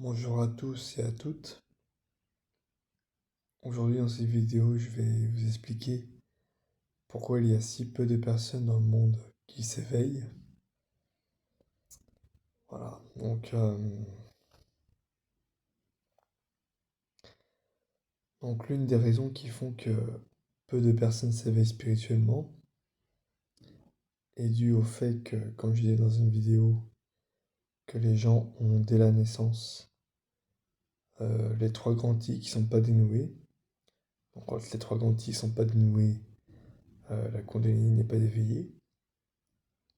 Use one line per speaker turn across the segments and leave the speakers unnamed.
Bonjour à tous et à toutes. Aujourd'hui dans cette vidéo, je vais vous expliquer pourquoi il y a si peu de personnes dans le monde qui s'éveillent. Voilà, donc l'une des raisons qui font que peu de personnes s'éveillent spirituellement est due au fait que, comme je disais dans une vidéo, que les gens ont dès la naissance les trois grands I qui sont pas dénoués. Donc quand les trois grands I sont pas dénoués, la Kundalini n'est pas éveillée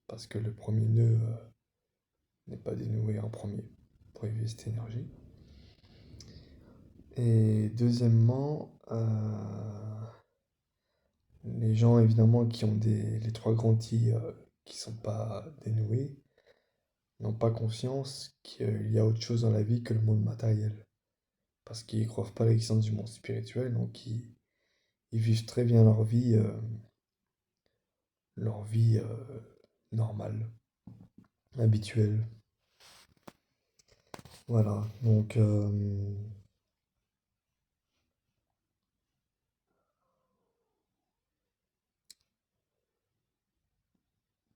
parce que le premier nœud n'est pas dénoué en premier pour éveiller cette énergie. Et deuxièmement, les gens évidemment qui ont les trois grands I qui sont pas dénoués n'ont pas conscience qu'il y a autre chose dans la vie que le monde matériel. Parce qu'ils ne croient pas à l'existence du monde spirituel, donc ils vivent très bien leur vie normale, habituelle. Voilà, donc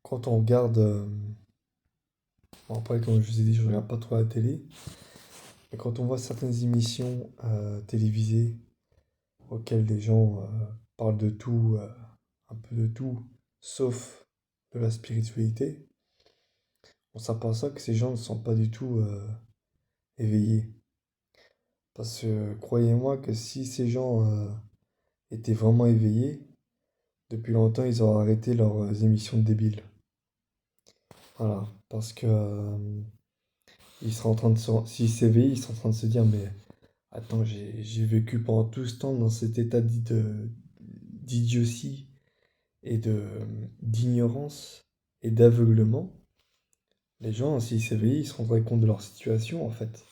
quand on regarde, bon, après comme je vous ai dit, je ne regarde pas trop la télé, et quand on voit certaines émissions télévisées auxquelles les gens parlent de tout, un peu de tout, sauf de la spiritualité, on s'aperçoit que ces gens ne sont pas du tout éveillés. Parce que croyez-moi que si ces gens étaient vraiment éveillés, depuis longtemps ils auraient arrêté leurs émissions de débiles. Voilà, parce que ils seraient en train de s'ils s'éveillent, ils sont en train de se dire mais attends, j'ai vécu pendant tout ce temps dans cet état d'idiotie et d'ignorance et d'aveuglement. Les gens, s'ils s'éveillaient, ils se rendraient compte de leur situation, en fait.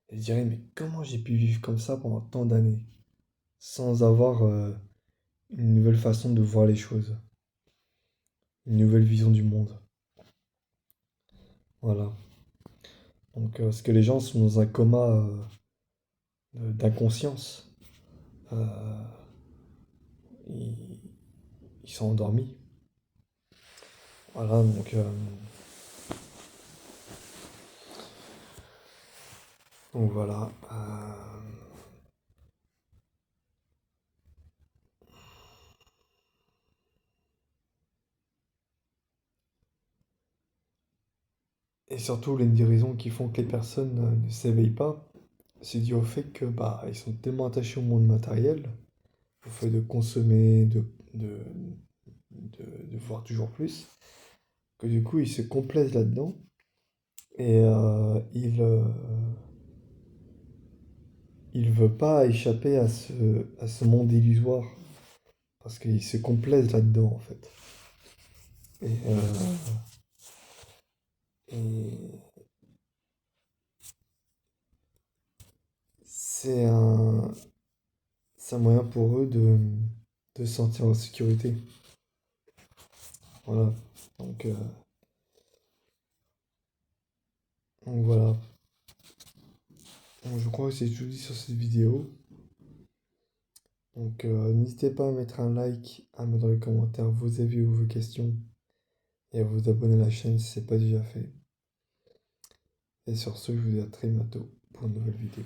Et ils se diraient, mais comment j'ai pu vivre comme ça pendant tant d'années, sans avoir une nouvelle façon de voir les choses, une nouvelle vision du monde. Voilà. Donc, parce que les gens sont dans un coma d'inconscience. Euh, ils, ils sont endormis. Voilà, donc voilà. Et surtout, l'une des raisons qui font que les personnes ne s'éveillent pas, c'est dû au fait que bah, ils sont tellement attachés au monde matériel, au fait de consommer, de, de voir toujours plus, que du coup ils se complaisent là-dedans et ils veulent pas échapper à ce monde illusoire parce qu'ils se complaisent là-dedans en fait. Et, et c'est un, c'est un moyen pour eux de se sentir en sécurité. Voilà. Donc, euh, donc voilà. Donc, je crois que c'est tout dit sur cette vidéo. Donc n'hésitez pas à mettre un like, à mettre dans les commentaires vos avis ou vos questions et à vous abonner à la chaîne si ce n'est pas déjà fait. Et sur ce, je vous dis à très bientôt pour une nouvelle vidéo.